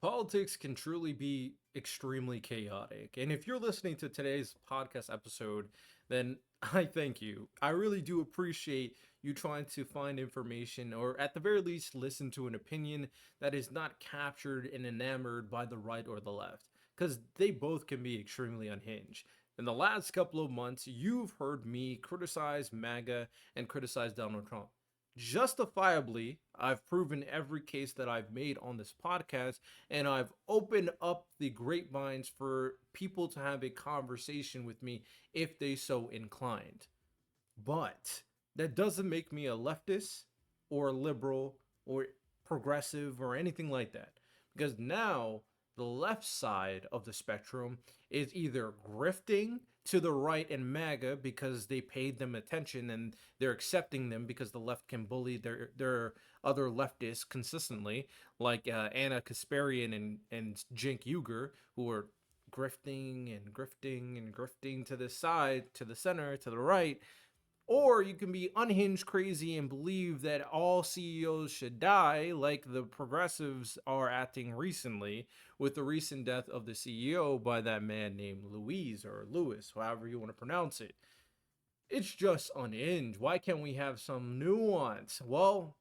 Politics can truly be extremely chaotic. And if you're listening to today's podcast episode, then I thank you. I really do appreciate you trying to find information or at the very least listen to an opinion that is not captured and enamored by the right or the left because they both can be extremely unhinged. In the last couple of months, you've heard me criticize MAGA and criticize Donald Trump. Justifiably, I've proven every case that I've made on this podcast, and I've opened up the grapevines for people to have a conversation with me if they so inclined. But that doesn't make me a leftist or a liberal or progressive or anything like that. Because now the left side of the spectrum is either grifting to the right and MAGA because they paid them attention and they're accepting them because the left can bully their other leftists consistently, like Anna Kasparian and Cenk Uygur, who are grifting and grifting and grifting to the side, to the center, to the right, or you can be unhinged crazy and believe that all CEOs should die, like the progressives are acting recently with the recent death of the CEO by that man named Louise or Lewis, however you want to pronounce it. It's just unhinged. Why can't we have some nuance? Well,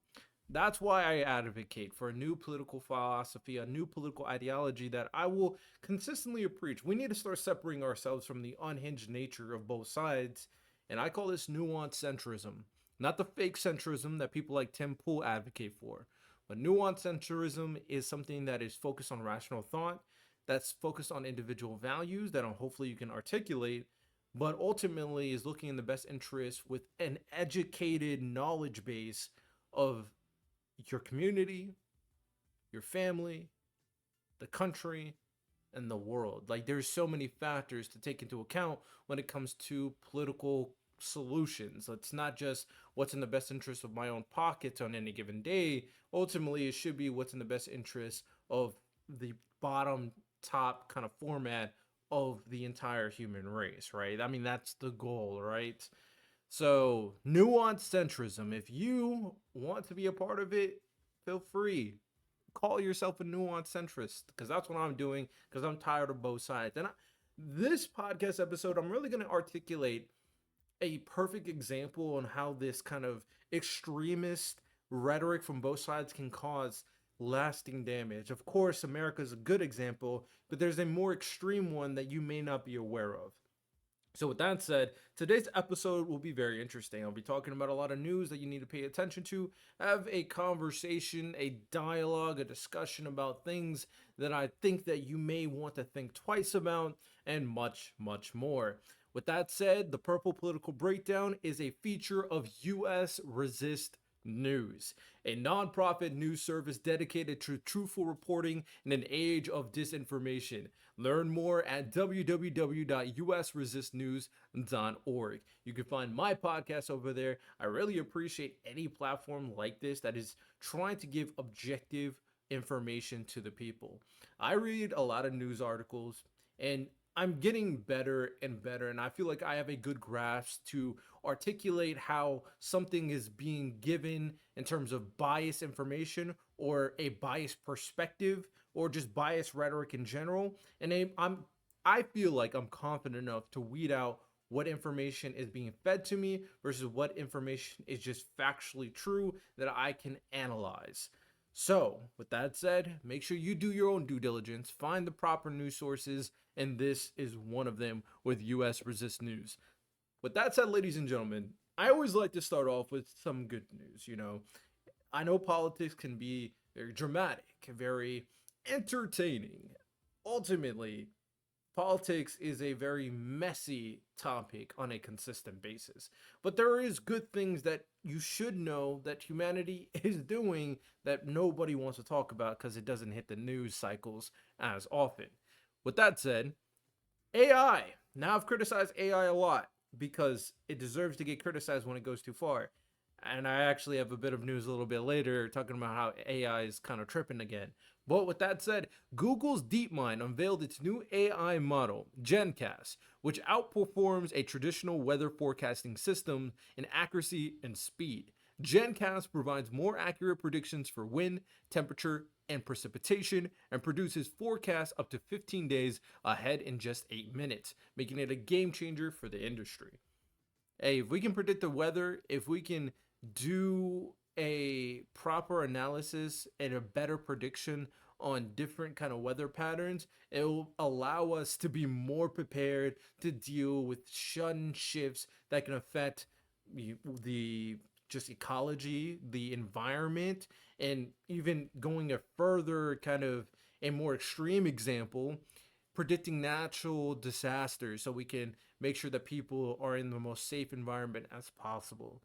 that's why I advocate for a new political philosophy, a new political ideology that I will consistently preach. We need to start separating ourselves from the unhinged nature of both sides, and I call this nuance centrism, not the fake centrism that people like Tim Pool advocate for. But nuance centrism is something that is focused on rational thought, that's focused on individual values that hopefully you can articulate, but ultimately is looking in the best interest with an educated knowledge base of your community, your family, the country, and the world. Like there's so many factors to take into account when it comes to political solutions. It's not just what's in the best interest of my own pockets on any given day. Ultimately, it should be what's in the best interest of the bottom top kind of format of the entire human race, right? I mean, that's the goal, right? So, nuance centrism. If you want to be a part of it, feel free. Call yourself a nuance centrist because that's what I'm doing because I'm tired of both sides. This podcast episode, I'm really going to articulate a perfect example on how this kind of extremist rhetoric from both sides can cause lasting damage. Of course, America is a good example, but there's a more extreme one that you may not be aware of. So, with that said, today's episode will be very interesting. I'll be talking about a lot of news that you need to pay attention to, have a conversation, a dialogue, a discussion about things that I think that you may want to think twice about, and much, much more. With that said, the Purple Political Breakdown is a feature of US Resist News, a nonprofit news service dedicated to truthful reporting in an age of disinformation. Learn more at www.usresistnews.org. You can find my podcast over there. I really appreciate any platform like this that is trying to give objective information to the people. I read a lot of news articles and I'm getting better and better, and I feel like I have a good grasp to articulate how something is being given in terms of biased information or a biased perspective or just biased rhetoric in general. And I feel like I'm confident enough to weed out what information is being fed to me versus what information is just factually true that I can analyze. So, with that said, make sure you do your own due diligence, find the proper news sources, and this is one of them with US Resist News. With that said, ladies and gentlemen, I always like to start off with some good news. I know politics can be very dramatic, very entertaining. Ultimately, politics is a very messy topic on a consistent basis. But there is good things that you should know that humanity is doing that nobody wants to talk about because it doesn't hit the news cycles as often. With that said, AI. Now I've criticized AI a lot because it deserves to get criticized when it goes too far. And I actually have a bit of news a little bit later talking about how AI is kind of tripping again. But with that said, Google's DeepMind unveiled its new AI model, GenCast, which outperforms a traditional weather forecasting system in accuracy and speed. GenCast provides more accurate predictions for wind, temperature, and precipitation, and produces forecasts up to 15 days ahead in just 8 minutes, making it a game changer for the industry. Hey, if we can predict the weather, if we can do a proper analysis and a better prediction on different kind of weather patterns, it will allow us to be more prepared to deal with sudden shifts that can affect the just ecology, the environment, and even going a further kind of a more extreme example, predicting natural disasters so we can make sure that people are in the most safe environment as possible.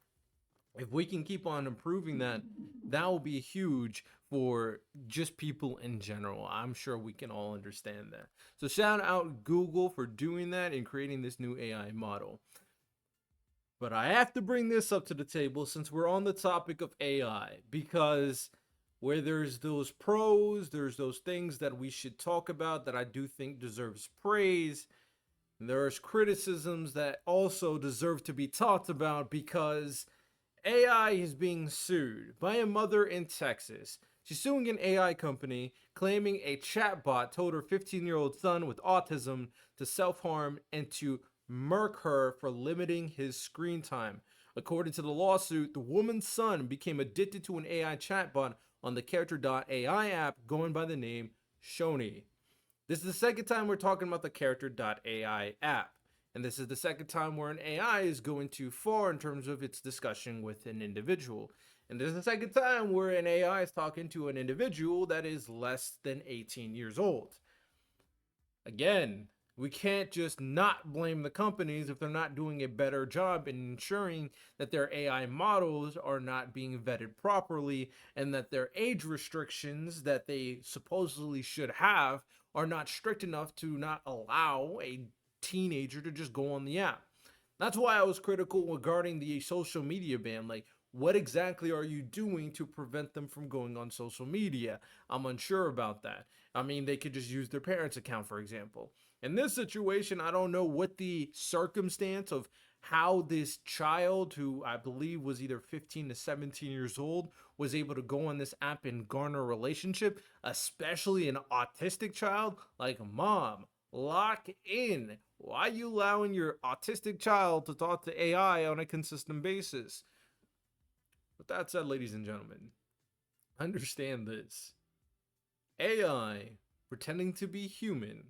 If we can keep on improving that, that will be huge for just people in general. I'm sure we can all understand that. So shout out Google for doing that and creating this new AI model. But I have to bring this up to the table since we're on the topic of AI, because where there's those pros, there's those things that we should talk about that I do think deserves praise. And there's criticisms that also deserve to be talked about, because AI is being sued by a mother in Texas. She's suing an AI company claiming a chatbot told her 15-year-old son with autism to self-harm and to murk her for limiting his screen time. According to the lawsuit, the woman's son became addicted to an AI chatbot on the Character.ai app going by the name Shoni. This is the second time we're talking about the Character.ai app. And this is the second time where an AI is going too far in terms of its discussion with an individual. And this is the second time where an AI is talking to an individual that is less than 18 years old. Again, we can't just not blame the companies if they're not doing a better job in ensuring that their AI models are not being vetted properly and that their age restrictions that they supposedly should have are not strict enough to not allow a teenager to just go on the app. That's why I was critical regarding the social media ban. Like, what exactly are you doing to prevent them from going on social media? I'm unsure about that. I mean, they could just use their parents' account, for example. In this situation, I don't know what the circumstance of how this child, who I believe was either 15 to 17 years old, was able to go on this app and garner a relationship, especially an autistic child. Like, mom, lock in. Why are you allowing your autistic child to talk to AI on a consistent basis? With that said, ladies and gentlemen, understand this. AI pretending to be human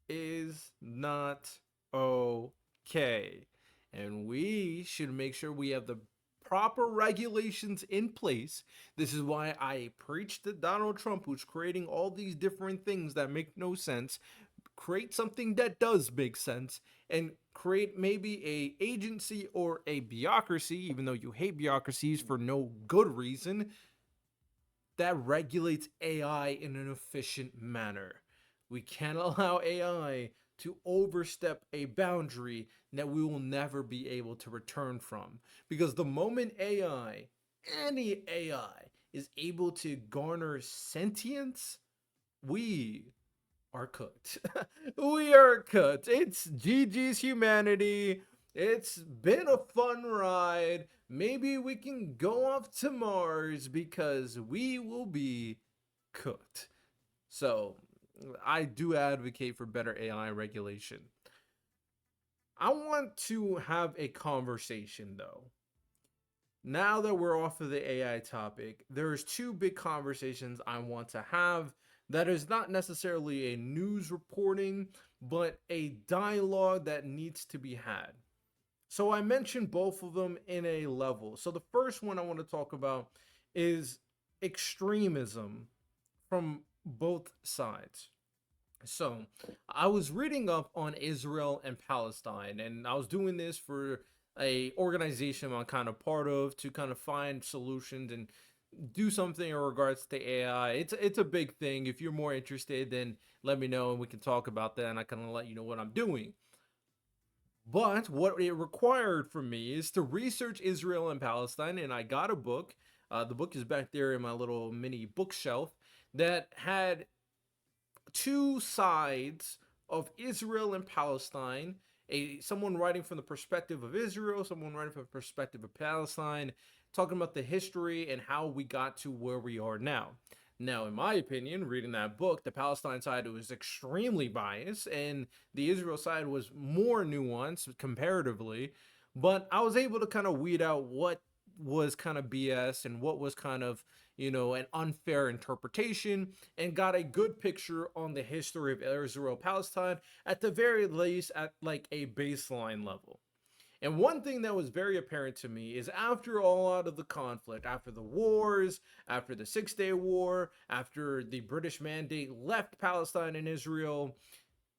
is not okay. And we should make sure we have the proper regulations in place. This is why I preach to Donald Trump, who's creating all these different things that make no sense. Create something that does make sense, and create maybe a agency or a bureaucracy, even though you hate bureaucracies for no good reason, that regulates AI in an efficient manner. We can't allow AI to overstep a boundary that we will never be able to return from. Because the moment AI, any AI, is able to garner sentience, we are cooked. We are cooked. It's GG's humanity. It's been a fun ride. Maybe we can go off to Mars because we will be cooked. So, I do advocate for better AI regulation. I want to have a conversation though. Now that we're off of the AI topic, there's two big conversations I want to have that is not necessarily a news reporting, but a dialogue that needs to be had. So I mentioned both of them in a level. So the first one I want to talk about is extremism from both sides. So I was reading up on Israel and Palestine, and I was doing this for a organization I'm kind of part of to kind of find solutions and do something in regards to AI. It's a big thing. If you're more interested, then let me know and we can talk about that, and I can let you know what I'm doing. But what it required from me is to research Israel and Palestine, and I got a book. The book is back there in my little mini bookshelf that had two sides of Israel and Palestine. Someone writing from the perspective of Israel, someone writing from the perspective of Palestine, talking about the history and how we got to where we are now. Now, in my opinion, reading that book, the Palestine side was extremely biased and the Israel side was more nuanced comparatively. But I was able to kind of weed out what was kind of BS and what was kind of, an unfair interpretation, and got a good picture on the history of Israel Palestine, at the very least at like a baseline level. And one thing that was very apparent to me is after all out of the conflict, after the wars, after the Six-Day War, after the British mandate left Palestine and Israel,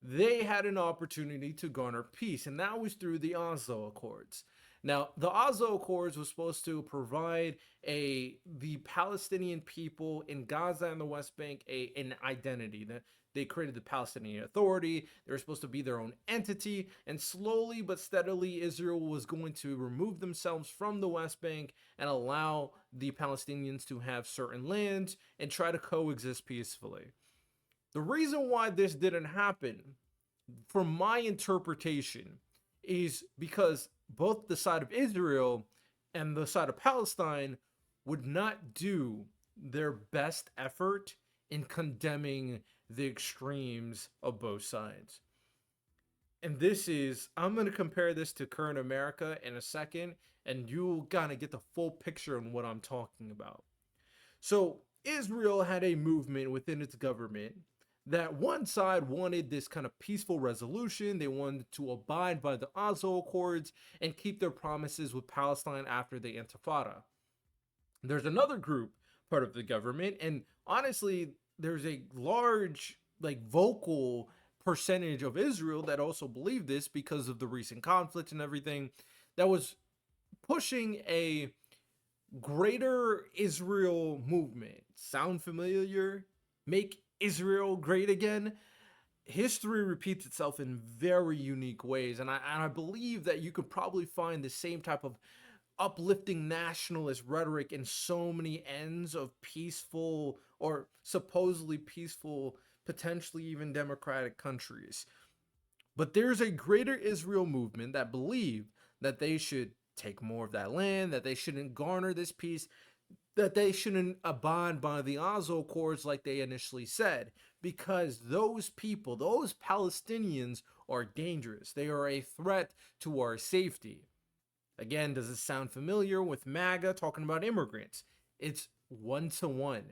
they had an opportunity to garner peace, and that was through the Oslo Accords. Now, the Oslo Accords was supposed to provide the Palestinian people in Gaza and the West Bank an identity. That they created the Palestinian Authority. They were supposed to be their own entity, and slowly but steadily, Israel was going to remove themselves from the West Bank and allow the Palestinians to have certain lands and try to coexist peacefully. The reason why this didn't happen, from my interpretation, is because both the side of Israel and the side of Palestine would not do their best effort in condemning the extremes of both sides. And I'm going to compare this to current America in a second, and you'll kind of get the full picture on what I'm talking about. So, Israel had a movement within its government that one side wanted this kind of peaceful resolution. They wanted to abide by the Oslo Accords and keep their promises with Palestine after the Intifada. There's another group, part of the government, and honestly, there's a large, vocal percentage of Israel that also believed this because of the recent conflict and everything, that was pushing a greater Israel movement. Sound familiar? Make Israel great again. History repeats itself in very unique ways, and I believe that you could probably find the same type of uplifting nationalist rhetoric in so many ends of peaceful or supposedly peaceful, potentially even democratic countries. But there's a greater Israel movement that believe that they should take more of that land, that they shouldn't garner this peace, that they shouldn't abide by the Oslo Accords like they initially said, because those people, those Palestinians, are dangerous. They are a threat to our safety. Again, does it sound familiar with MAGA talking about immigrants? It's 1-to-1.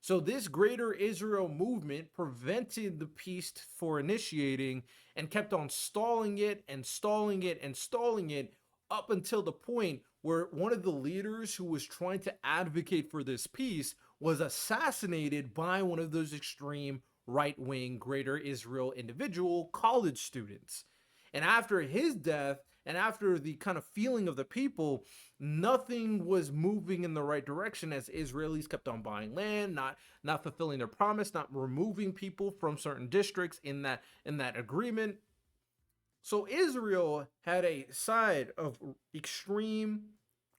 So this greater Israel movement prevented the peace for initiating and kept on stalling it and stalling it and stalling it up until the point where one of the leaders who was trying to advocate for this peace was assassinated by one of those extreme right-wing Greater Israel individual college students. And after his death, and after the kind of feeling of the people, nothing was moving in the right direction as Israelis kept on buying land, not fulfilling their promise, not removing people from certain districts in that agreement. So Israel had a side of extreme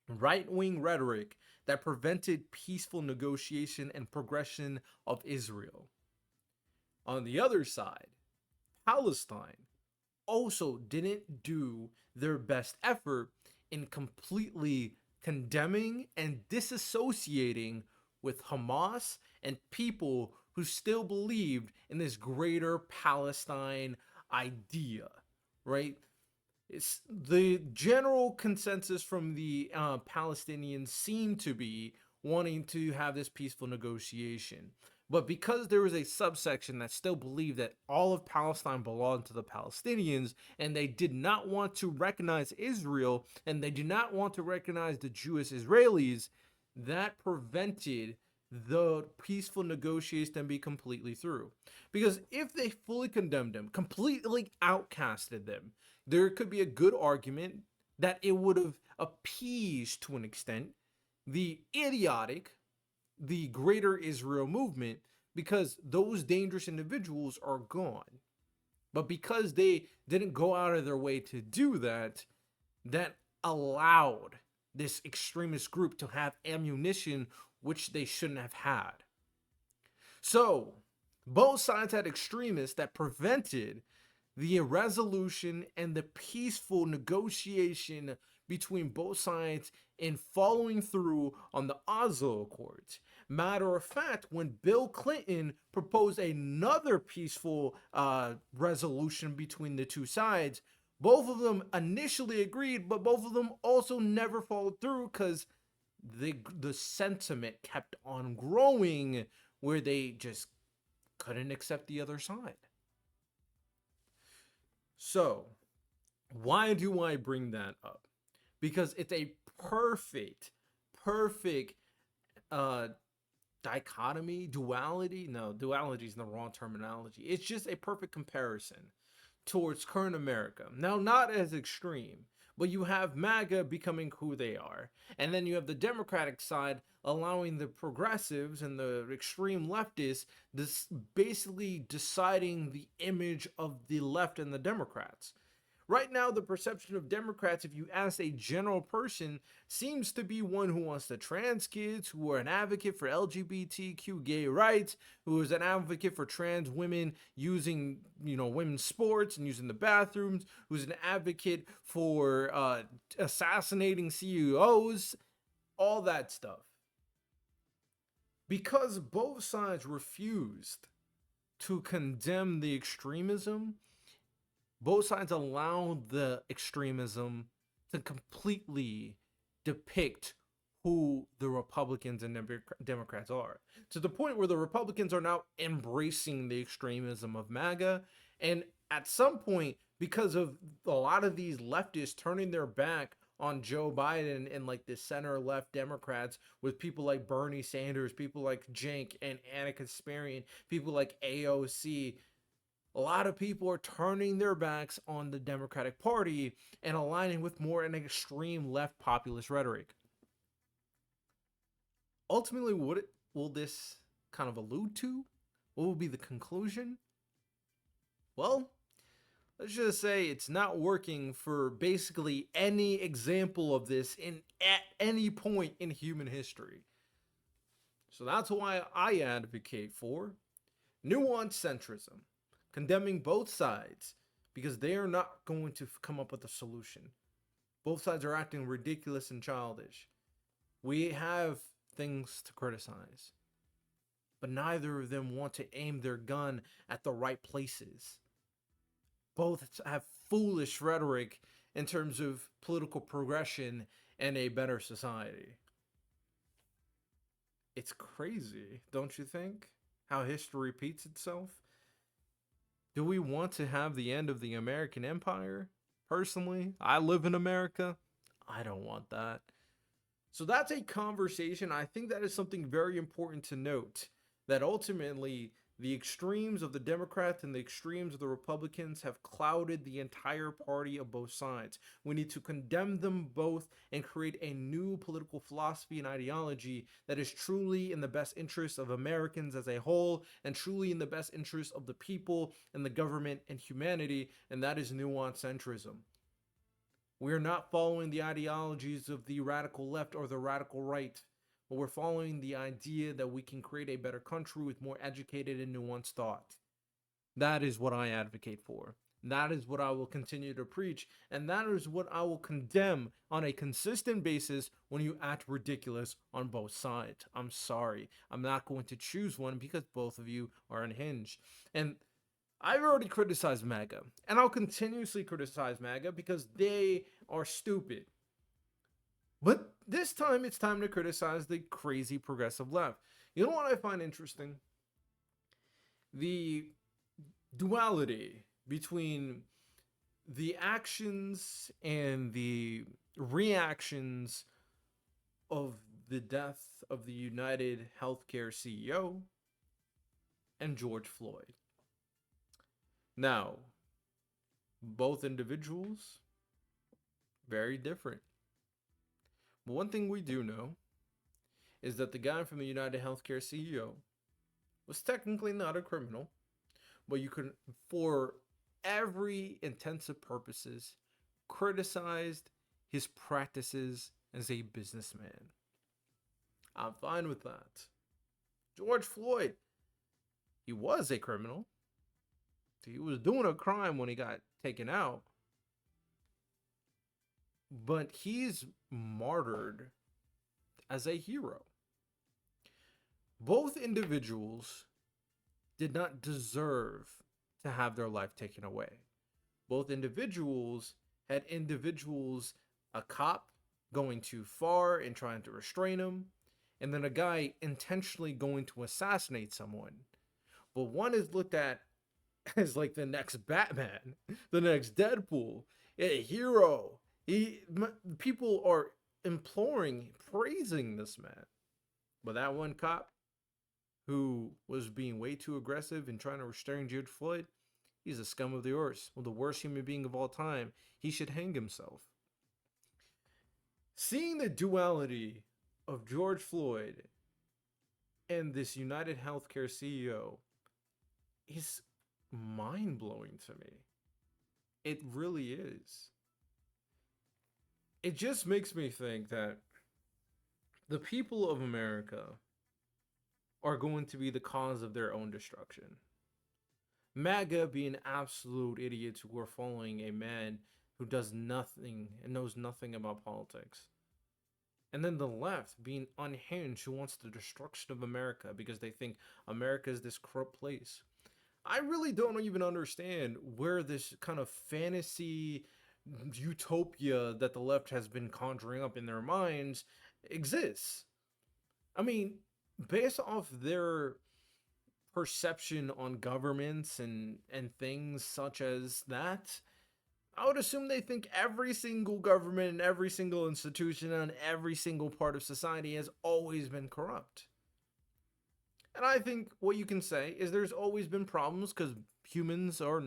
right-wing rhetoric that prevented peaceful negotiation and progression of Israel. On the other side, Palestine also didn't do their best effort in completely condemning and disassociating with Hamas and people who still believed in this greater Palestine idea, right? It's the general consensus from the Palestinians seemed to be wanting to have this peaceful negotiation. But because there was a subsection that still believed that all of Palestine belonged to the Palestinians, and they did not want to recognize Israel, and they did not want to recognize the Jewish Israelis, that prevented the peaceful negotiation to be completely through. Because if they fully condemned them, completely outcasted them, there could be a good argument that it would have appeased to an extent the greater Israel movement, because those dangerous individuals are gone. But because they didn't go out of their way to do that, that allowed this extremist group to have ammunition which they shouldn't have had. So, both sides had extremists that prevented the resolution and the peaceful negotiation between both sides in following through on the Oslo Accords. Matter of fact, when Bill Clinton proposed another peaceful resolution between the two sides, both of them initially agreed, but both of them also never followed through because the sentiment kept on growing where they just couldn't accept the other side. So, why do I bring that up? Because it's a perfect uh dichotomy, duality. No, duality is the wrong terminology. It's just a perfect comparison towards current America. Now, not as extreme, but you have MAGA becoming who they are. And then you have the Democratic side allowing the progressives and the extreme leftists this basically deciding the image of the left and the Democrats. Right now, the perception of Democrats, if you ask a general person, seems to be one who wants the trans kids, who are an advocate for LGBTQ gay rights, who is an advocate for trans women using, women's sports and using the bathrooms, who's an advocate for assassinating CEOs, all that stuff. Because both sides refused to condemn the extremism, both sides allow the extremism to completely depict who the Republicans and Democrats are, to the point where the Republicans are now embracing the extremism of MAGA. And at some point, because of a lot of these leftists turning their back on Joe Biden and like the center left Democrats, with people like Bernie Sanders, people like Cenk and Anna Kasparian, people like AOC, a lot of people are turning their backs on the Democratic Party and aligning with more an extreme left populist rhetoric. Ultimately, what will this kind of allude to? What will be the conclusion? Well, let's just say it's not working for basically any example of this at any point in human history. So that's why I advocate for nuanced centrism, condemning both sides because they are not going to come up with a solution. Both sides are acting ridiculous and childish. We have things to criticize, but neither of them want to aim their gun at the right places. Both have foolish rhetoric in terms of political progression and a better society. It's crazy, don't you think? How history repeats itself? Do we want to have the end of the American empire? Personally, I live in America. I don't want that. So that's a conversation. I think that is something very important to note, that ultimately the extremes of the Democrats and the extremes of the Republicans have clouded the entire party of both sides. We need to condemn them both and create a new political philosophy and ideology that is truly in the best interest of Americans as a whole and truly in the best interest of the people and the government and humanity, and that is nuanced centrism. We are not following the ideologies of the radical left or the radical right, but we're following the idea that we can create a better country with more educated and nuanced thought. That is what I advocate for. That is what I will continue to preach, and that is what I will condemn on a consistent basis when you act ridiculous on both sides. I'm sorry. I'm not going to choose one because both of you are unhinged. And I've already criticized MAGA, and I'll continuously criticize MAGA because they are stupid. But this time, it's time to criticize the crazy progressive left. You know what I find interesting? The duality between the actions and the reactions of the death of the United Healthcare CEO and George Floyd. Now, both individuals, very different. But one thing we do know is that the guy from the United Healthcare CEO was technically not a criminal, but you could, for every intensive purposes, criticized his practices as a businessman. I'm fine with that. George Floyd, he was a criminal. He was doing a crime when he got taken out. but he's martyred as a hero. Both individuals did not deserve to have their life taken away. Both individuals had individuals, a cop going too far and trying to restrain him, and then a guy intentionally going to assassinate someone. But one is looked at as like the next Batman, the next Deadpool, a hero. People are imploring, praising this man. But that one cop who was being way too aggressive and trying to restrain George Floyd, he's a scum of the earth, well, the worst human being of all time. He should hang himself. Seeing the duality of George Floyd and this United Healthcare CEO is mind blowing to me. It really is. It just makes me think that the people of America are going to be the cause of their own destruction. MAGA being absolute idiots who are following a man who does nothing and knows nothing about politics. And then the left being unhinged who wants the destruction of America because they think America is this corrupt place. I really don't even understand where this kind of fantasy utopia that the left has been conjuring up in their minds exists. I mean, based off their perception on governments and things such as that, I would assume they think every single government and every single institution and every single part of society has always been corrupt. And I think what you can say is there's always been problems because humans are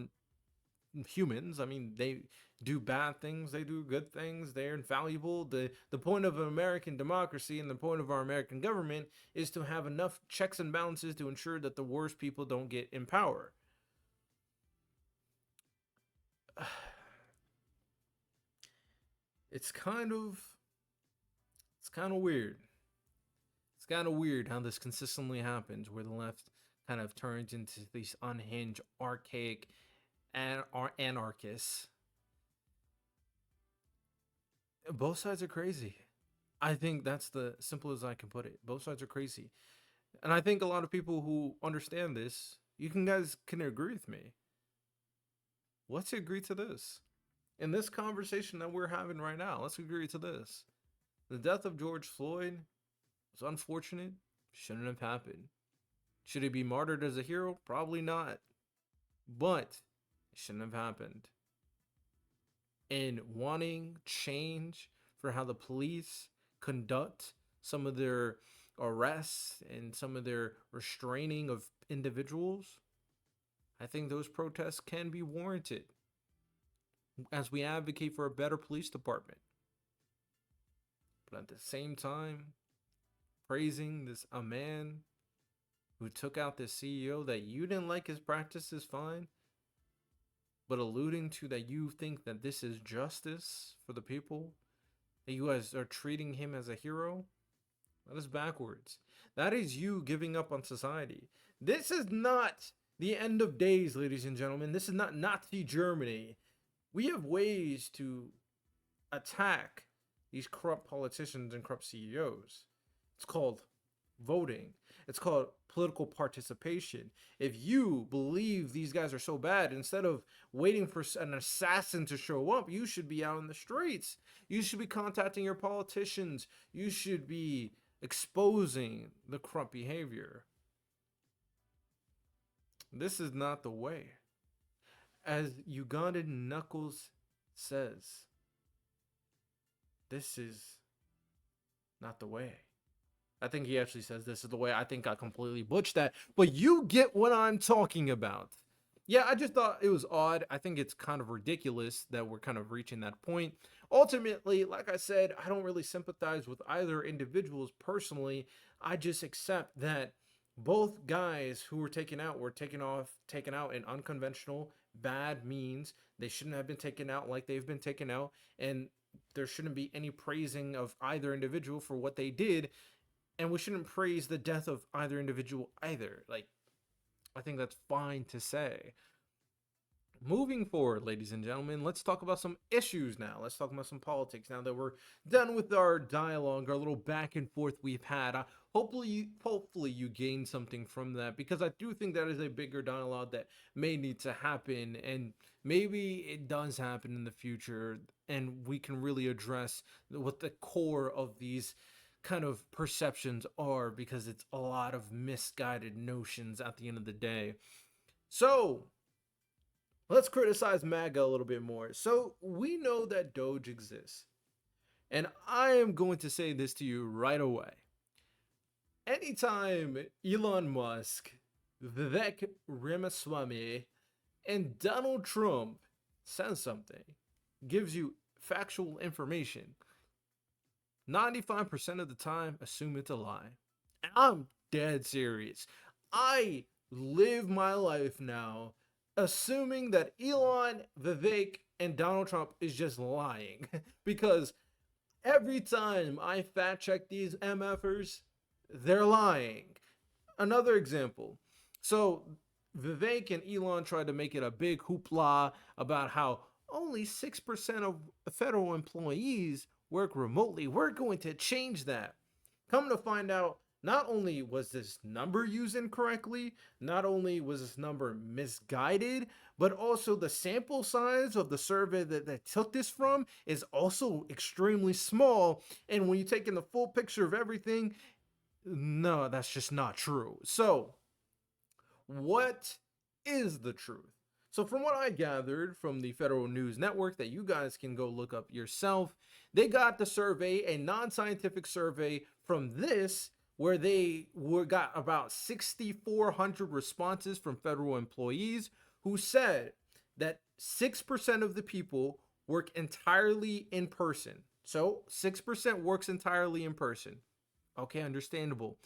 humans. I mean, they do bad things, they do good things, they're infallible. The point of an American democracy and the point of our American government is to have enough checks and balances to ensure that the worst people don't get in power. It's kind of weird. It's kind of weird how this consistently happens where the left kind of turns into these unhinged, archaic, and are anarchists. Both sides are crazy. I think that's the simple as I can put it. Both sides are crazy. And I think a lot of people who understand this, you can guys can agree with me. Let's agree to this. In this conversation that we're having right now, let's agree to this. The death of George Floyd was unfortunate, shouldn't have happened. Should he be martyred as a hero? Probably not. But it shouldn't have happened. And wanting change for how the police conduct some of their arrests and some of their restraining of individuals, I think those protests can be warranted as we advocate for a better police department. But at the same time, praising a man who took out the CEO that you didn't like his practices fine, but alluding to that you think that this is justice for the people, that you guys are treating him as a hero, that is backwards. That is you giving up on society. This is not the end of days, ladies and gentlemen. This is not Nazi Germany. We have ways to attack these corrupt politicians and corrupt CEOs. It's called voting. It's called political participation. If you believe these guys are so bad, instead of waiting for an assassin to show up, you should be out in the streets. You should be contacting your politicians. You should be exposing the corrupt behavior. This is not the way. As Ugandan Knuckles says, this is not the way. I think he actually says this is the way. I think I completely butchered that. But you get what I'm talking about. Yeah, I just thought it was odd. I think it's kind of ridiculous that we're kind of reaching that point. Ultimately, like I said, I don't really sympathize with either individuals personally. I just accept that both guys who were taken out in unconventional, bad means. They shouldn't have been taken out like they've been taken out. And there shouldn't be any praising of either individual for what they did. And we shouldn't praise the death of either individual either. Like, I think that's fine to say. Moving forward, ladies and gentlemen, let's talk about some issues now. Let's talk about some politics now that we're done with our dialogue, our little back and forth we've had. Hopefully you gain something from that, because I do think that is a bigger dialogue that may need to happen, and maybe it does happen in the future, and we can really address what the core of these kind of perceptions are, because it's a lot of misguided notions at the end of the day. So, let's criticize MAGA a little bit more. So we know that Doge exists. And I am going to say this to you right away. Anytime Elon Musk, Vivek Ramaswamy, and Donald Trump says something, gives you factual information, 95% of the time, assume it's a lie. And I'm dead serious. I live my life now assuming that Elon, Vivek, and Donald Trump is just lying. Because every time I fact check these MFers, they're lying. Another example. So Vivek and Elon tried to make it a big hoopla about how only 6% of federal employees work remotely. We're going to change that. Come to find out, not only was this number used incorrectly, not only was this number misguided, but also the sample size of the survey that took this from is also extremely small. And when you take in the full picture of everything, no, that's just not true. So, what is the truth? So, from what I gathered from the Federal News Network, that you guys can go look up yourself, they got the survey, a non scientific survey from this, where got about 6,400 responses from federal employees who said that 6% of the people work entirely in person. So 6% works entirely in person. Okay, understandable.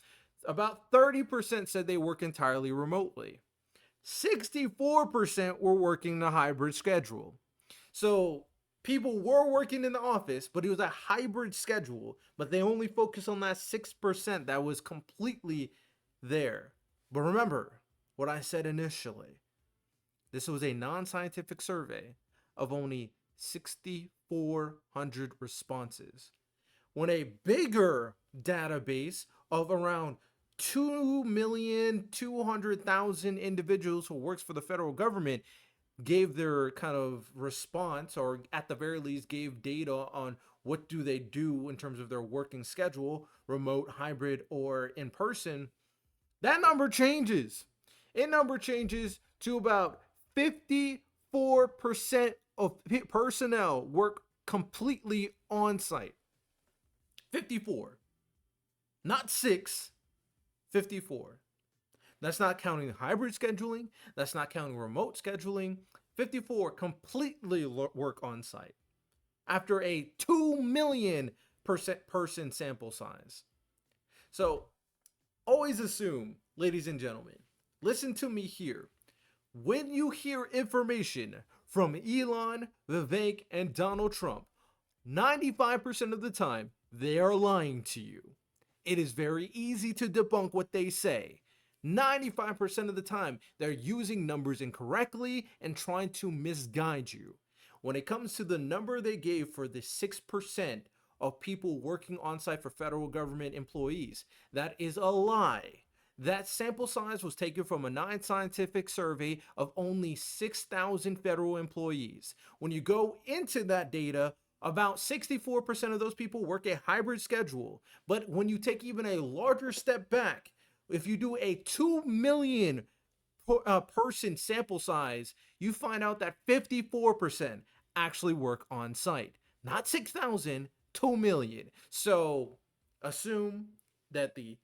About 30% said they work entirely remotely. 64% were working the hybrid schedule. So people were working in the office, but it was a hybrid schedule, but they only focused on that 6% that was completely there. But remember what I said initially. This was a non-scientific survey of only 6,400 responses, when a bigger database of around 2,200,000 individuals who works for the federal government gave their kind of response, or at the very least gave data on what do they do in terms of their working schedule, remote, hybrid, or in person. That number changes. It number changes to about 54% of personnel work completely on site. 54, not 6, 54. That's not counting hybrid scheduling. That's not counting remote scheduling. 54 completely work on site after a 2 million person sample size. So always assume, ladies and gentlemen, listen to me here. When you hear information from Elon, Vivek, and Donald Trump, 95% of the time, they are lying to you. It is very easy to debunk what they say. 95% of the time, they're using numbers incorrectly and trying to misguide you. When it comes to the number they gave for the 6% of people working on site for federal government employees, that is a lie. That sample size was taken from a non-scientific survey of only 6,000 federal employees. When you go into that data, about 64% of those people work a hybrid schedule. But when you take even a larger step back, if you do a 2 million person sample size, you find out that 54% actually work on site. Not 6,000, 2 million. So assume that the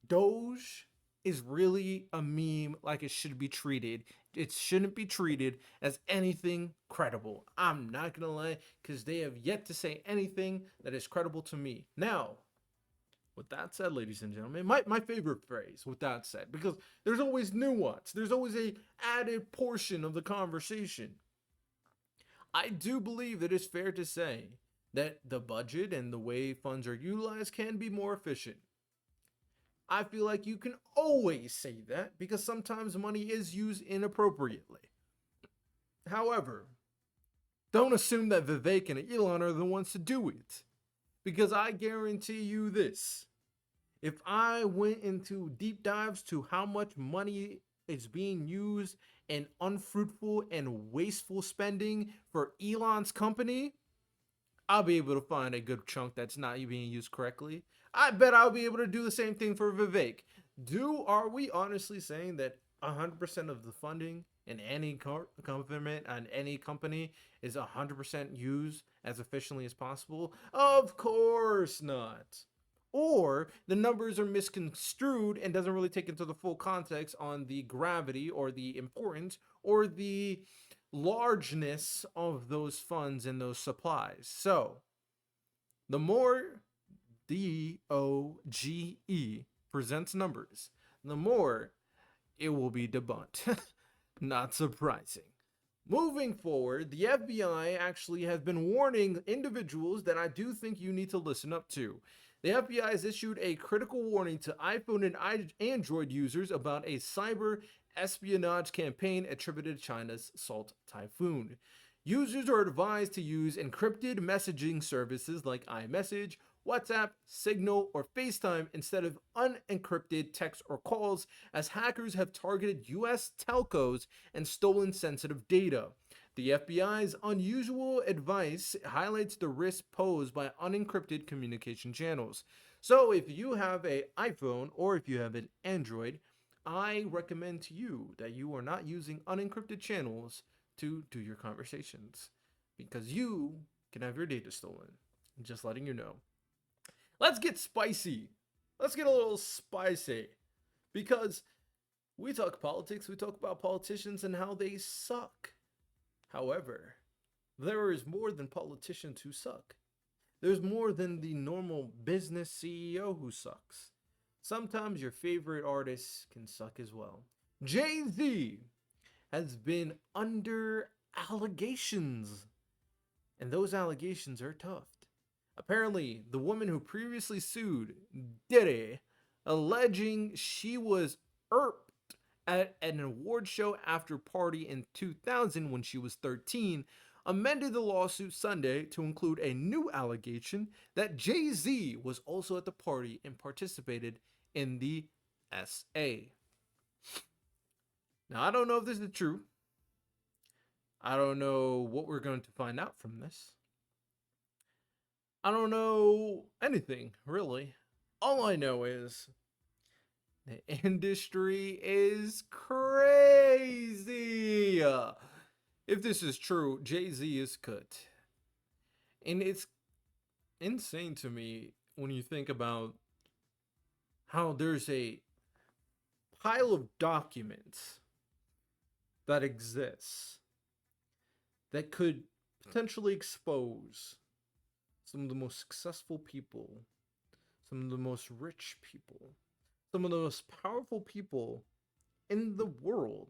Doge is really a meme like it should be treated. It shouldn't be treated as anything credible. I'm not gonna lie, because they have yet to say anything that is credible to me. Now, with that said, ladies and gentlemen, my favorite phrase, with that said, because there's always nuance, there's always a added portion of the conversation. I do believe that it's fair to say that the budget and the way funds are utilized can be more efficient. I feel like you can always say that because sometimes money is used inappropriately. However, don't assume that Vivek and Elon are the ones to do it. Because I guarantee you this. If I went into deep dives to how much money is being used in unfruitful and wasteful spending for Elon's company, I'll be able to find a good chunk that's not being used correctly. I bet I'll be able to do the same thing for Vivek. Are we honestly saying that 100% of the funding in any government and any company is 100% used as efficiently as possible? Of course not. Or the numbers are misconstrued and doesn't really take into the full context on the gravity or the importance or the largeness of those funds and those supplies. So the more DOGE presents numbers, the more it will be debunked. Not surprising. Moving forward, the FBI actually has been warning individuals that I do think you need to listen up to. The FBI has issued a critical warning to iPhone and Android users about a cyber espionage campaign attributed to China's Salt Typhoon. Users are advised to use encrypted messaging services like iMessage, WhatsApp, Signal, or FaceTime instead of unencrypted text or calls, as hackers have targeted US telcos and stolen sensitive data. The FBI's unusual advice highlights the risk posed by unencrypted communication channels. So if you have an iPhone or if you have an Android, I recommend to you that you are not using unencrypted channels to do your conversations, because you can have your data stolen. Just letting you know. Let's get spicy. Let's get a little spicy, because we talk politics, we talk about politicians and how they suck. However, there is more than politicians who suck. There's more than the normal business CEO who sucks. Sometimes your favorite artists can suck as well. Jay-Z has been under allegations, and those allegations are tough. Apparently, the woman who previously sued Diddy, alleging she was irped at an award show after party in 2000 when she was 13, amended the lawsuit Sunday to include a new allegation that Jay-Z was also at the party and participated in the SA. Now, I don't know if this is true. I don't know what we're going to find out from this. I don't know anything, really. All I know is the industry is crazy. If this is true, Jay-Z is cut. And it's insane to me when you think about how there's a pile of documents that exists that could potentially expose some of the most successful people, some of the most rich people, some of the most powerful people in the world.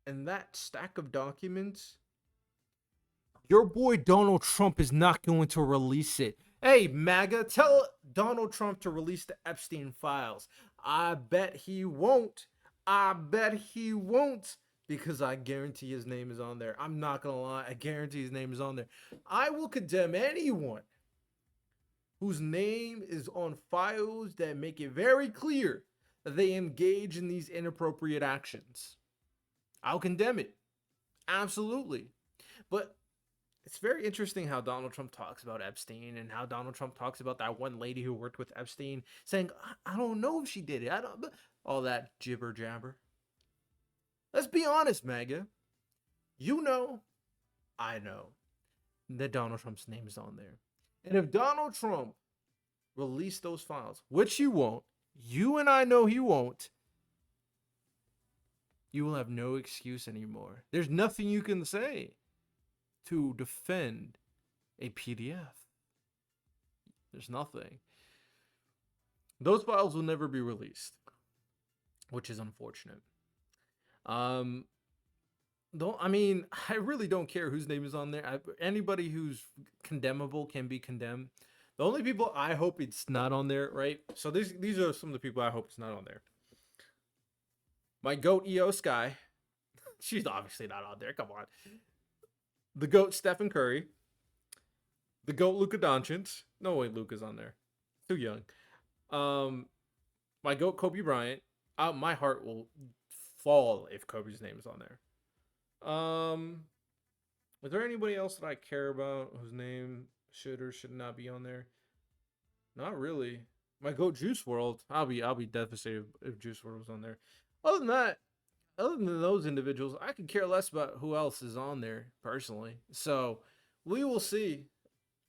And that stack of documents, your boy Donald Trump is not going to release it. Hey, MAGA, tell Donald Trump to release the Epstein files. I bet he won't. Because I guarantee his name is on there. I'm not gonna lie, I guarantee his name is on there. I will condemn anyone whose name is on files that make it very clear that they engage in these inappropriate actions. I'll condemn it. Absolutely. But it's very interesting how Donald Trump talks about Epstein and how Donald Trump talks about that one lady who worked with Epstein, saying, I don't know if she did it. All that jibber jabber. Let's be honest, MAGA. You know, I know that Donald Trump's name is on there. And if Donald Trump released those files, which he won't, you and I know he won't, you will have no excuse anymore. There's nothing you can say to defend a PDF. There's nothing. Those files will never be released, which is unfortunate. I really don't care whose name is on there. Anybody who's condemnable can be condemned. The only people I hope it's not on there, right? So these are some of the people I hope it's not on there. My goat EO Sky. She's obviously not on there. Come on. The GOAT, Stephen Curry. The GOAT, Luka Doncic. No way Luka's on there. Too young. Um, my GOAT, Kobe Bryant. My heart will fall if Kobe's name is on there. Is there anybody else that I care about whose name should or should not be on there? Not really. My GOAT, Juice World. I'll be devastated if Juice World was on there. Other than that, other than those individuals, I could care less about who else is on there personally. So we will see.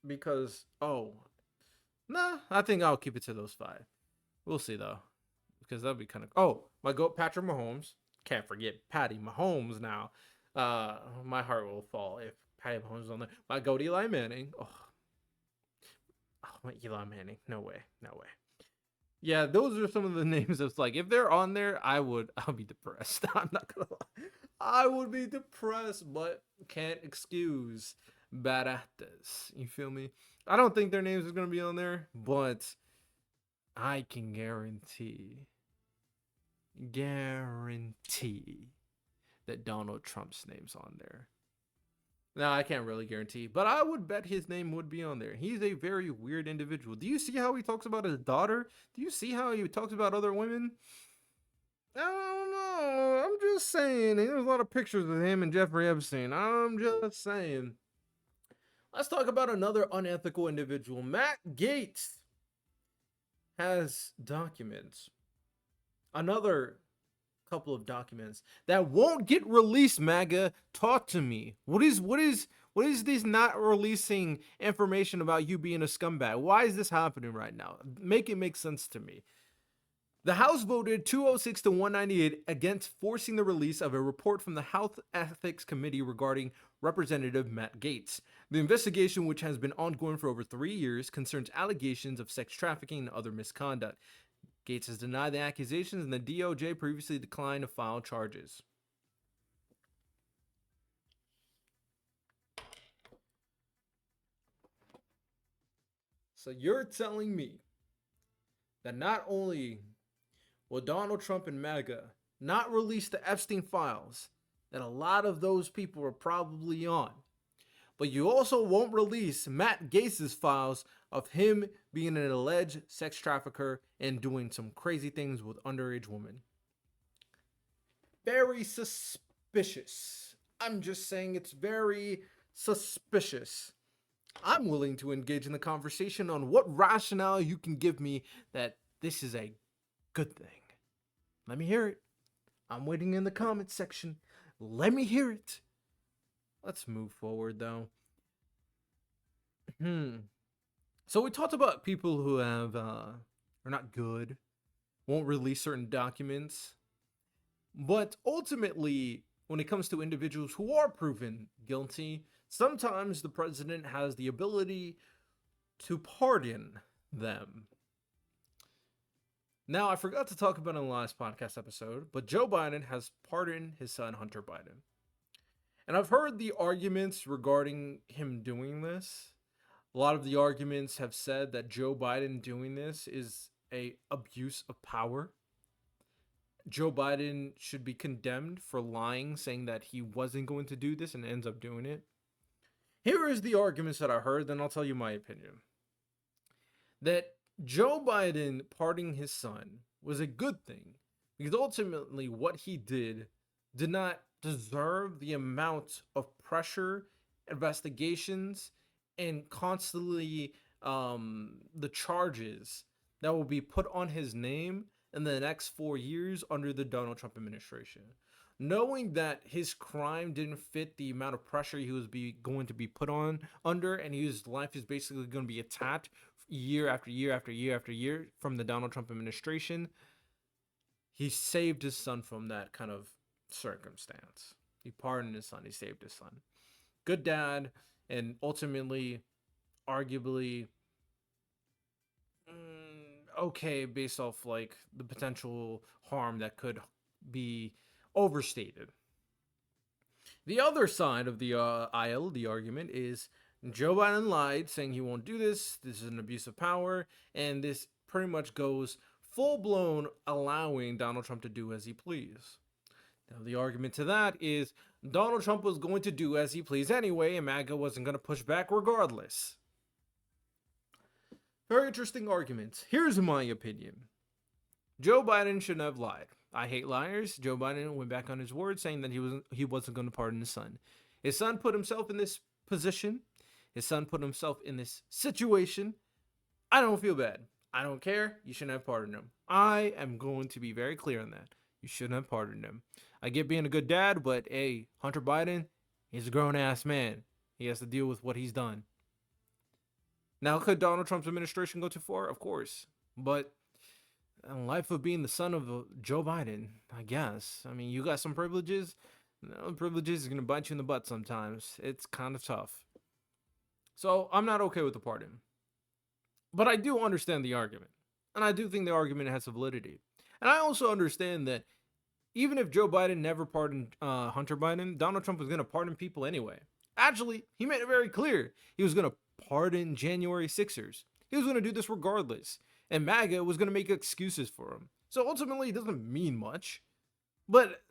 Because I think I'll keep it to those 5. We'll see though, because that'd be kind of. Oh, my GOAT, Patrick Mahomes. Can't forget Patty Mahomes now. My heart will fall if Patty Mahomes is on there. My GOAT, Eli Manning. My Eli Manning. No way. Yeah, those are some of the names that's like, if they're on there, I'll be depressed. I'm not gonna lie. I would be depressed, but can't excuse bad actors. You feel me? I don't think their names are gonna be on there, but I can guarantee that Donald Trump's name's on there. No, I can't really guarantee, but I would bet his name would be on there. He's a very weird individual. Do you see how he talks about his daughter? Do you see how he talks about other women? I don't know. I'm just saying. There's a lot of pictures of him and Jeffrey Epstein. I'm just saying. Let's talk about another unethical individual. Matt Gaetz has documents. Another couple of documents that won't get released. MAGA, talk to me. What is this not releasing information about you being a scumbag? Why is this happening right now? Make it make sense to me. The House voted 206 to 198 against forcing the release of a report from the House Ethics Committee regarding Representative Matt Gaetz. The investigation, which has been ongoing for over 3 years, concerns allegations of sex trafficking and other misconduct. Gaetz has denied the accusations, and the DOJ previously declined to file charges. So you're telling me that not only will Donald Trump and MAGA not release the Epstein files that a lot of those people are probably on, but you also won't release Matt Gaetz's files of him being an alleged sex trafficker and doing some crazy things with underage women. Very suspicious. I'm just saying it's very suspicious. I'm willing to engage in the conversation on what rationale you can give me that this is a good thing. Let me hear it. I'm waiting in the comment section. Let me hear it. Let's move forward though. So we talked about people who have are not good, won't release certain documents. But ultimately, when it comes to individuals who are proven guilty, sometimes the president has the ability to pardon them. Now, I forgot to talk about it in the last podcast episode, but Joe Biden has pardoned his son, Hunter Biden. And I've heard the arguments regarding him doing this. A lot of the arguments have said that Joe Biden doing this is an abuse of power. Joe Biden should be condemned for lying, saying that he wasn't going to do this and ends up doing it. Here is the arguments that I heard, then I'll tell you my opinion. That Joe Biden pardoning his son was a good thing because ultimately what he did not deserve the amount of pressure, investigations, and constantly the charges that will be put on his name in the next 4 years under the Donald Trump administration. Knowing that his crime didn't fit the amount of pressure he was going to be put on under, and his life is basically going to be attacked year after year after year after year from the Donald Trump administration, he saved his son from that kind of circumstance. He pardoned his son. He saved his son. Good dad, and ultimately, arguably, okay, based off like the potential harm that could be overstated. The other side of the aisle, the argument is Joe Biden lied, saying he won't do this. This is an abuse of power, and this pretty much goes full-blown allowing Donald Trump to do as he please. Now, the argument to that is Donald Trump was going to do as he pleased anyway, and MAGA wasn't going to push back regardless. Very interesting argument. Here's my opinion. Joe Biden shouldn't have lied. I hate liars. Joe Biden went back on his word, saying that he wasn't going to pardon his son. His son put himself in this position. His son put himself in this situation. I don't feel bad. I don't care. You shouldn't have pardoned him. I am going to be very clear on that. You shouldn't have pardoned him. I get being a good dad, but hey, Hunter Biden, he's a grown-ass man. He has to deal with what he's done. Now, could Donald Trump's administration go too far? Of course. But in life of being the son of Joe Biden, I guess. I mean, you got some privileges. No, privileges is going to bite you in the butt sometimes. It's kind of tough. So I'm not okay with the pardon. But I do understand the argument. And I do think the argument has some validity. And I also understand that even if Joe Biden never pardoned Hunter Biden, Donald Trump was going to pardon people anyway. Actually, he made it very clear he was going to pardon January 6ers. He was going to do this regardless. And MAGA was going to make excuses for him. So ultimately, it doesn't mean much. But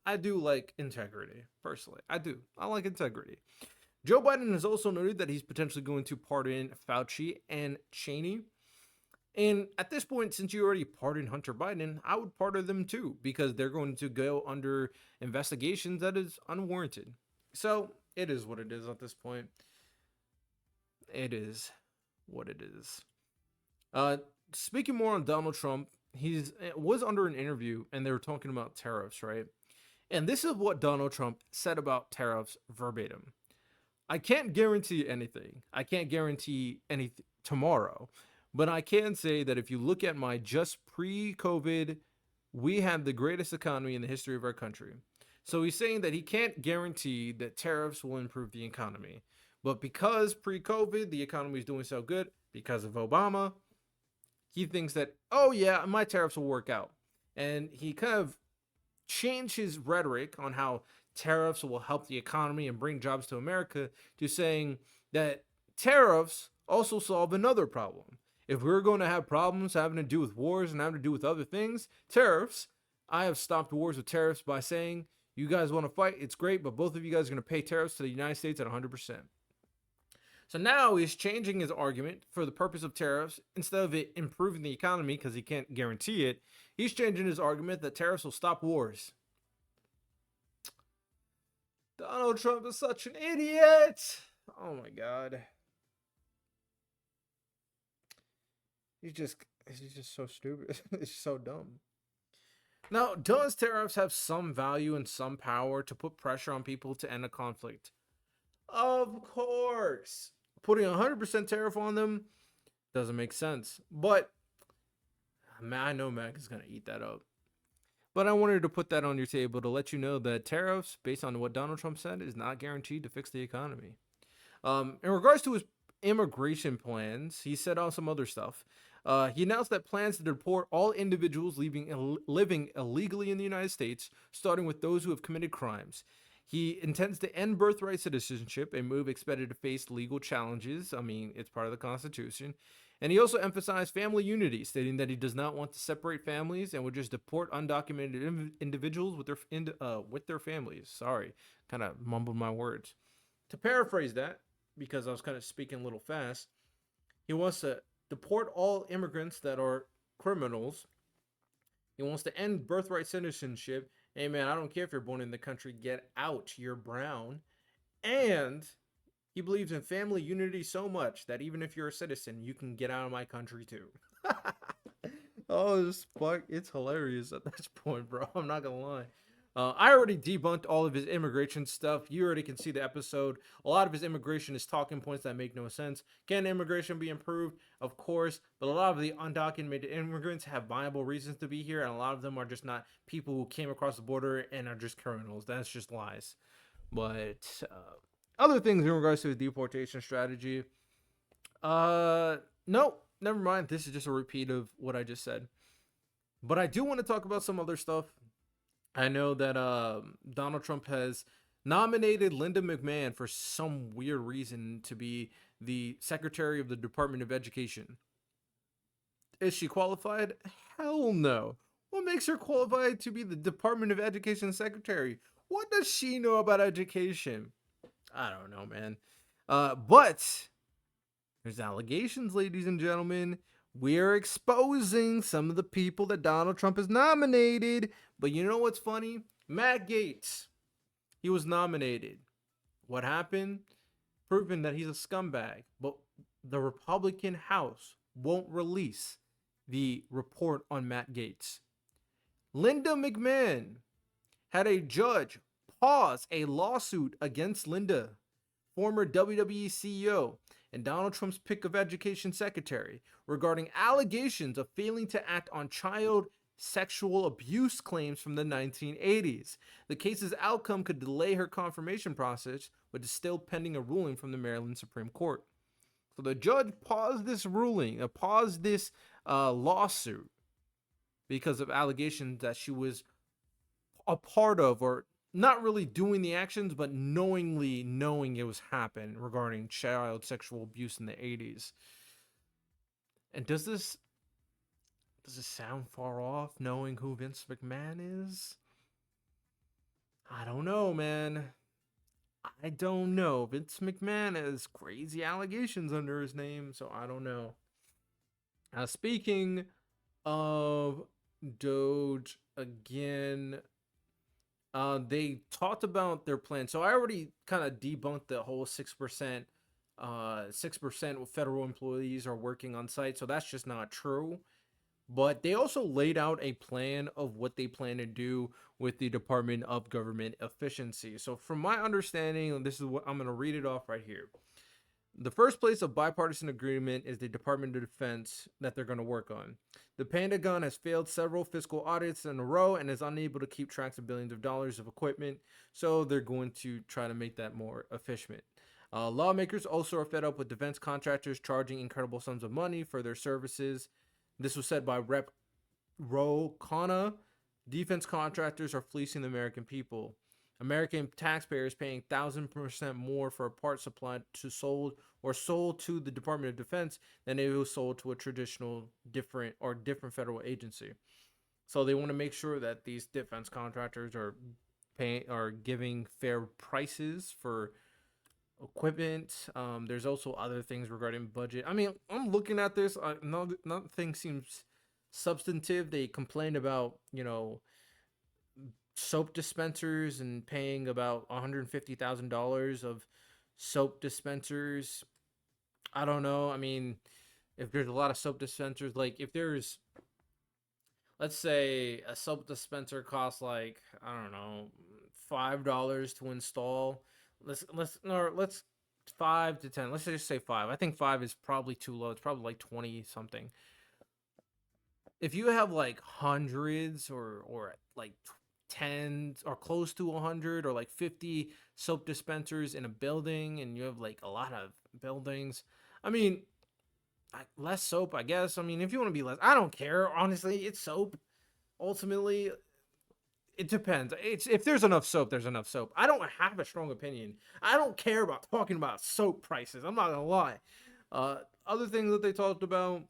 I do like integrity, personally. I do. I like integrity. Joe Biden has also noted that he's potentially going to pardon Fauci and Cheney. And at this point, since you already pardoned Hunter Biden, I would pardon them too, because they're going to go under investigations that is unwarranted. So it is what it is at this point. It is what it is. Speaking more on Donald Trump, was under an interview and they were talking about tariffs, right? And this is what Donald Trump said about tariffs verbatim. I can't guarantee anything. I can't guarantee anything tomorrow. But I can say that if you look at my just pre-COVID, we had the greatest economy in the history of our country. So he's saying that he can't guarantee that tariffs will improve the economy. But because pre-COVID, the economy is doing so good because of Obama, he thinks that, oh yeah, my tariffs will work out. And he kind of changed his rhetoric on how tariffs will help the economy and bring jobs to America to saying that tariffs also solve another problem. If we're going to have problems having to do with wars and having to do with other things, tariffs, I have stopped wars with tariffs by saying, you guys want to fight, it's great, but both of you guys are going to pay tariffs to the United States at 100%. So now he's changing his argument for the purpose of tariffs. Instead of it improving the economy, because he can't guarantee it, he's changing his argument that tariffs will stop wars. Donald Trump is such an idiot. Oh my God. He's just so stupid. It's so dumb. Now, does tariffs have some value and some power to put pressure on people to end a conflict? Of course. Putting 100% tariff on them doesn't make sense. But man, I know Mac is going to eat that up. But I wanted to put that on your table to let you know that tariffs, based on what Donald Trump said, is not guaranteed to fix the economy. In regards to his immigration plans, he said on some other stuff. He announced that plans to deport all individuals living illegally in the United States, starting with those who have committed crimes. He intends to end birthright citizenship, a move expected to face legal challenges. I mean, it's part of the Constitution. And he also emphasized family unity, stating that he does not want to separate families and would just deport undocumented individuals with their families. Sorry, kind of mumbled my words. To paraphrase that, because I was kind of speaking a little fast, he wants to deport all immigrants that are criminals. He wants to end birthright citizenship. Hey man, I don't care if you're born in the country, get out, you're brown. And he believes in family unity so much that even if you're a citizen, you can get out of my country too. Oh, it's hilarious at this point, bro. I'm not gonna lie. I already debunked all of his immigration stuff. You already can see the episode. A lot of his immigration is talking points that make no sense. Can immigration be improved? Of course, but a lot of the undocumented immigrants have viable reasons to be here, and a lot of them are just not people who came across the border and are just criminals. That's just lies. But other things in regards to his deportation strategy, no, never mind. This is just a repeat of what I just said. But I do want to talk about some other stuff. I know that Donald Trump has nominated Linda McMahon for some weird reason to be the Secretary of the Department of Education. Is she qualified? Hell no. What makes her qualified to be the Department of Education secretary? What does she know about education? I don't know, man. But there's allegations, ladies and gentlemen. We're exposing some of the people that Donald Trump has nominated. But you know what's funny? Matt Gaetz, he was nominated. What happened? Proven that he's a scumbag. But the Republican House won't release the report on Matt Gaetz. Linda McMahon had a judge pause a lawsuit against Linda, former WWE CEO and Donald Trump's pick of education secretary, regarding allegations of failing to act on child sexual abuse claims from the 1980s. The case's outcome could delay her confirmation process, but is still pending a ruling from the Maryland Supreme Court. So the judge paused this ruling, paused this lawsuit because of allegations that she was a part of, or not really doing the actions, but knowingly knowing it was happening regarding child sexual abuse in the 80s. And does this sound far off, knowing who Vince McMahon is? I don't know, man. I don't know. Vince McMahon has crazy allegations under his name, so I don't know. Speaking of Doge again, they talked about their plan. So I already kind of debunked the whole 6%. 6% of federal employees are working on site, so that's just not true. But they also laid out a plan of what they plan to do with the Department of Government Efficiency. So from my understanding, this is what I'm going to read it off right here. The first place of bipartisan agreement is the Department of Defense that they're going to work on. The Pentagon has failed several fiscal audits in a row and is unable to keep track of billions of dollars of equipment, so they're going to try to make that more efficient. Lawmakers also are fed up with defense contractors charging incredible sums of money for their services. This was said by Rep. Ro Khanna. Defense contractors are fleecing the American people. American taxpayers paying 1,000% more for a part supplied to sold to the Department of Defense than it was sold to a traditional different federal agency. So they want to make sure that these defense contractors are giving fair prices for equipment. There's also other things regarding budget. I mean, I'm looking at this. Nothing seems substantive. They complained about, soap dispensers and paying about $150,000 of soap dispensers. I don't know. I mean, if there's a lot of soap dispensers, like if there's, let's say a soap dispenser costs like, I don't know, $5 to install. Let's 5 to 10. Let's just say 5. I think 5 is probably too low. It's probably like 20 something. If you have like hundreds or like 10 or close to 100 or like 50 soap dispensers in a building, and you have like a lot of buildings, I mean, less soap, I guess. I mean, if you want to be less, I don't care. Honestly, it's soap. Ultimately, it depends. If there's enough soap, there's enough soap. I don't have a strong opinion. I don't care about talking about soap prices. I'm not gonna lie. Other things that they talked about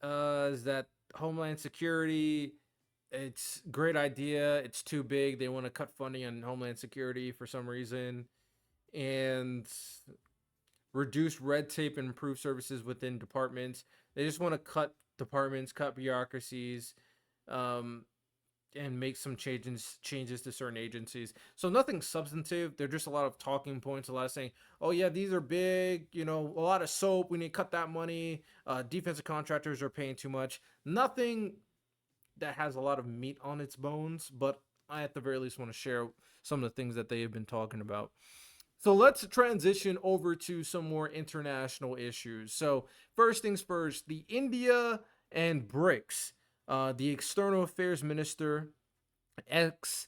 is that Homeland Security. It's a great idea. It's too big. They want to cut funding on Homeland Security for some reason, and reduce red tape and improve services within departments. They just want to cut departments, cut bureaucracies, and make some changes to certain agencies. So nothing substantive. They're just a lot of talking points. A lot of saying, "Oh yeah, these are big. A lot of soap. We need to cut that money. Defensive contractors are paying too much." Nothing that has a lot of meat on its bones, but I at the very least want to share some of the things that they have been talking about. So let's transition over to some more international issues. So first things first, the India and BRICS. The External Affairs Minister S.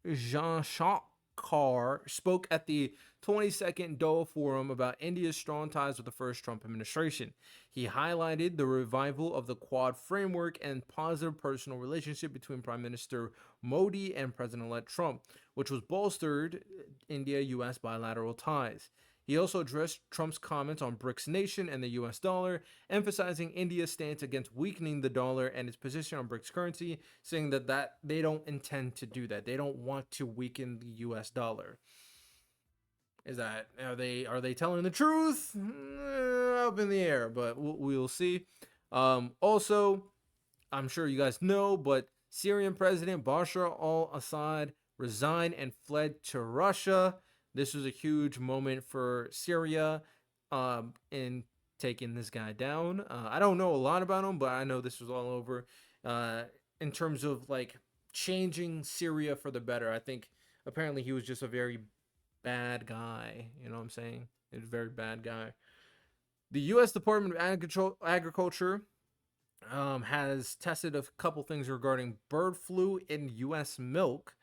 Jaishankar spoke at the 22nd Doha Forum about India's strong ties with the first Trump administration. He highlighted the revival of the Quad framework and positive personal relationship between Prime Minister Modi and President-elect Trump, which was bolstered India-U.S. bilateral ties. He also addressed Trump's comments on BRICS nation and the US dollar, emphasizing India's stance against weakening the dollar and its position on BRICS currency, saying that they don't intend to do that. They don't want to weaken the US dollar. Is that are they telling the truth? Up in the air, but we'll see. Also, I'm sure you guys know, but Syrian President Bashar al-Assad resigned and fled to Russia. This was a huge moment for Syria in taking this guy down. I don't know a lot about him, but I know this was all over in terms of like changing Syria for the better. I think apparently he was just a very bad guy. You know what I'm saying? He was a very bad guy. The U.S. Department of Agriculture has tested a couple things regarding bird flu in U.S. milk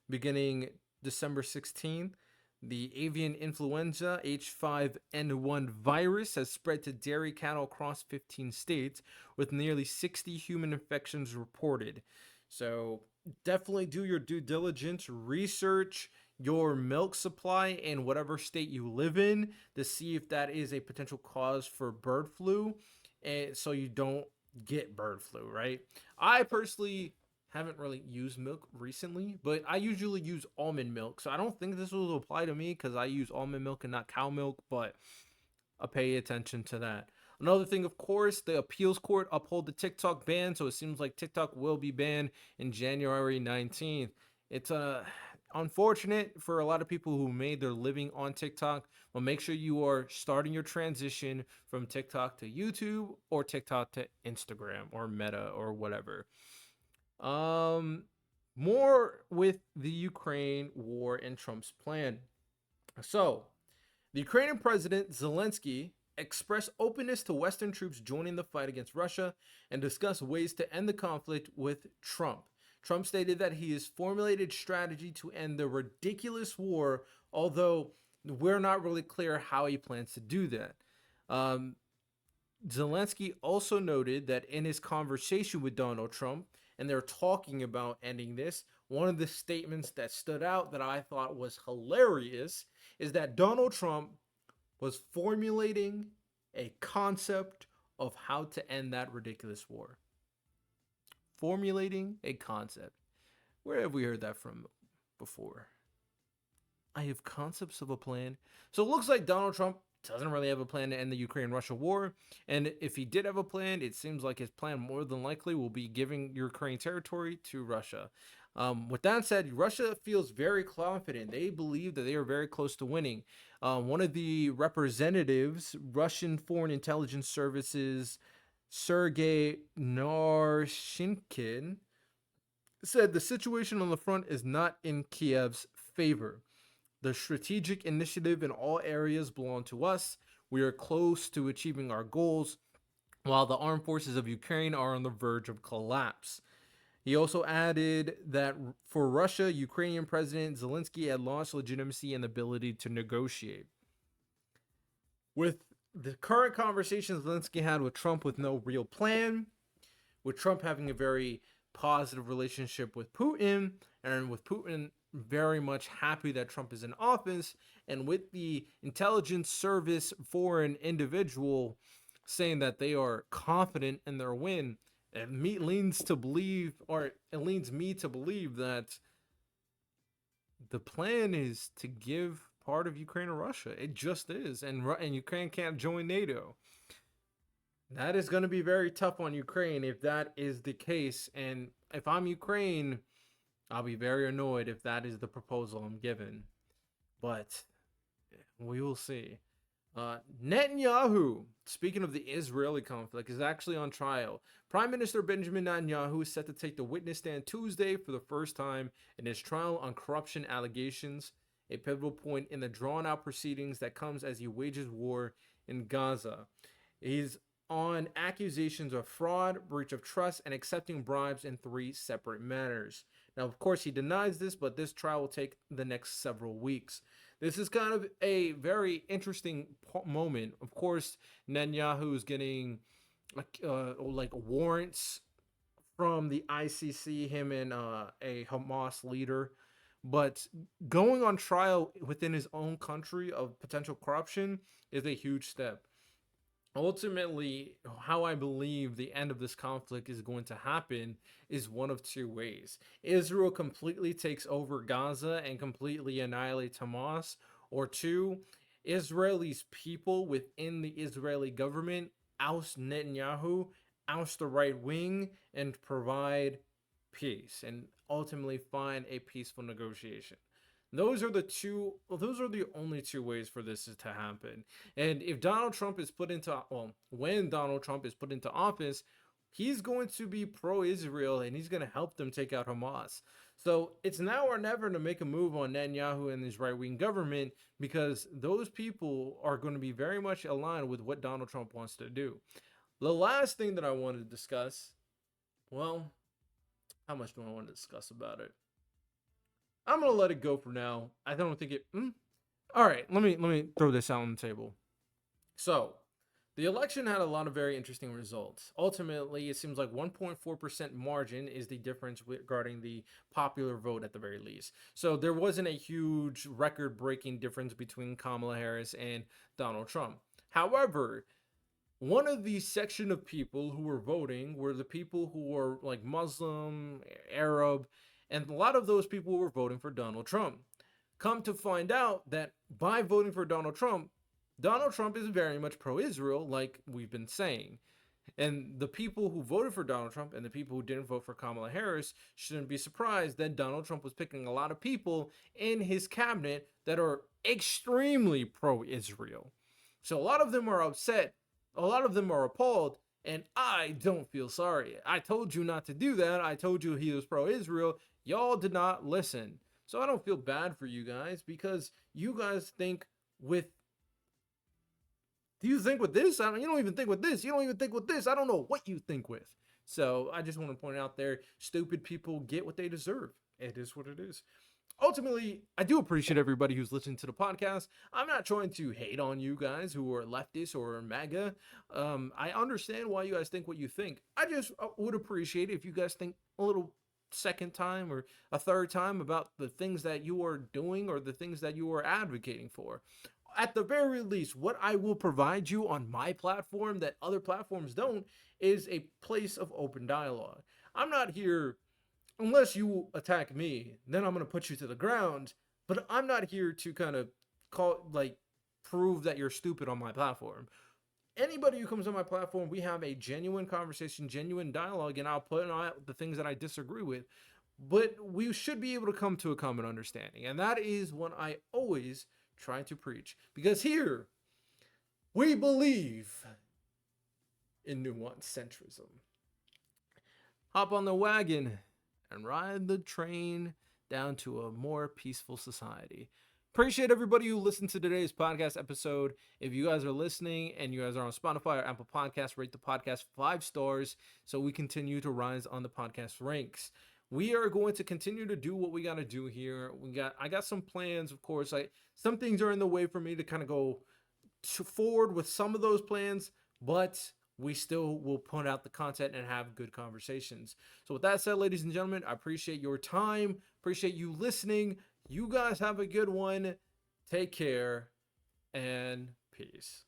beginning December 16th. The avian influenza H5N1 virus has spread to dairy cattle across 15 states, with nearly 60 human infections reported. So definitely do your due diligence, research your milk supply in whatever state you live in to see if that is a potential cause for bird flu, and so you don't get bird flu, right? I personally haven't really used milk recently, but I usually use almond milk, so I don't think this will apply to me because I use almond milk and not cow milk, but I'll pay attention to that. Another thing, of course, the appeals court upheld the TikTok ban, so it seems like TikTok will be banned in January 19th. It's unfortunate for a lot of people who made their living on TikTok, but make sure you are starting your transition from TikTok to YouTube or TikTok to Instagram or Meta or whatever. More with the Ukraine war and Trump's plan. So, the Ukrainian president Zelensky expressed openness to Western troops joining the fight against Russia and discussed ways to end the conflict with Trump. Trump stated that he has formulated strategy to end the ridiculous war, although we're not really clear how he plans to do that. Zelensky also noted that in his conversation with Donald Trump, and they're talking about ending this, one of the statements that stood out that I thought was hilarious is that Donald Trump was formulating a concept of how to end that ridiculous war. Formulating a concept. Where have we heard that from before? I have concepts of a plan. So it looks like Donald Trump doesn't really have a plan to end the Ukraine-Russia war. And if he did have a plan, it seems like his plan more than likely will be giving Ukraine territory to Russia. With that said, Russia feels very confident. They believe that they are very close to winning. One of the representatives, Russian Foreign Intelligence Services, Sergei Narshinkin, said the situation on the front is not in Kiev's favor. The strategic initiative in all areas belong to us. We are close to achieving our goals, while the armed forces of Ukraine are on the verge of collapse. He also added that for Russia, Ukrainian President Zelensky had lost legitimacy and the ability to negotiate. With the current conversations Zelensky had with Trump with no real plan, with Trump having a very positive relationship with Putin, and with Putin very much happy that Trump is in office, and with the intelligence service for an individual saying that they are confident in their win, it leans me to believe that the plan is to give part of Ukraine to Russia. It just is, and Ukraine can't join NATO. That is going to be very tough on Ukraine if that is the case. And if I'm Ukraine, I'll be very annoyed if that is the proposal I'm given. But we will see. Netanyahu, speaking of the Israeli conflict, is actually on trial. Prime Minister Benjamin Netanyahu is set to take the witness stand Tuesday for the first time in his trial on corruption allegations, a pivotal point in the drawn-out proceedings that comes as he wages war in Gaza. He's on accusations of fraud, breach of trust, and accepting bribes in 3 separate matters. Now, of course, he denies this, but this trial will take the next several weeks. This is kind of a very interesting moment. Of course, Netanyahu is getting like warrants from the ICC, him and a Hamas leader. but going on trial within his own country of potential corruption is a huge step. Ultimately, how I believe the end of this conflict is going to happen is one of two ways. Israel completely takes over Gaza and completely annihilates Hamas, or two, Israelis people within the Israeli government oust Netanyahu, oust the right wing, and provide peace and ultimately find a peaceful negotiation. Those are the only two ways for this to happen. And if Donald Trump is put into, well, when Donald Trump is put into office, he's going to be pro-Israel and he's going to help them take out Hamas. So it's now or never to make a move on Netanyahu and his right-wing government, because those people are going to be very much aligned with what Donald Trump wants to do. The last thing that I wanted to discuss, well, how much do I want to discuss about it? I'm gonna let it go for now. I don't think it. All right, let me throw this out on the table. So, the election had a lot of very interesting results. Ultimately, it seems like 1.4% margin is the difference regarding the popular vote at the very least. So there wasn't a huge record-breaking difference between Kamala Harris and Donald Trump. However, one of the section of people who were voting were the people who were like Muslim, Arab, and a lot of those people were voting for Donald Trump. Come to find out that by voting for Donald Trump is very much pro-Israel, like we've been saying. And the people who voted for Donald Trump and the people who didn't vote for Kamala Harris shouldn't be surprised that Donald Trump was picking a lot of people in his cabinet that are extremely pro-Israel. So a lot of them are upset, a lot of them are appalled, and I don't feel sorry. I told you not to do that. I told you he was pro-Israel. Y'all did not listen. So I don't feel bad for you guys, because you guys think with do you think with this? You don't even think with this. You don't even think with this. I don't know what you think with. So I just want to point out there, stupid people get what they deserve. It is what it is. Ultimately, I do appreciate everybody who's listening to the podcast. I'm not trying to hate on you guys who are leftists or MAGA. I understand why you guys think what you think. I just would appreciate if you guys think a little second time or a third time about the things that you are doing or the things that you are advocating for. At the very least, what I will provide you on my platform that other platforms don't is a place of open dialogue. I'm not here, unless you attack me, then I'm going to put you to the ground, but I'm not here to kind of prove that you're stupid on my platform. Anybody who comes on my platform, we have a genuine conversation, genuine dialogue, and I'll put out the things that I disagree with. But we should be able to come to a common understanding. And that is what I always try to preach. Because here, we believe in nuanced centrism. Hop on the wagon and ride the train down to a more peaceful society. Appreciate everybody who listened to today's podcast episode. If you guys are listening and you guys are on Spotify or Apple Podcasts, rate the podcast 5 stars so we continue to rise on the podcast ranks. We are going to continue to do what we got to do here. I got some plans, of course. Some things are in the way for me to kind of go forward with some of those plans, but we still will put out the content and have good conversations. So with that said, ladies and gentlemen, I appreciate your time. Appreciate you listening. You guys have a good one. Take care and peace.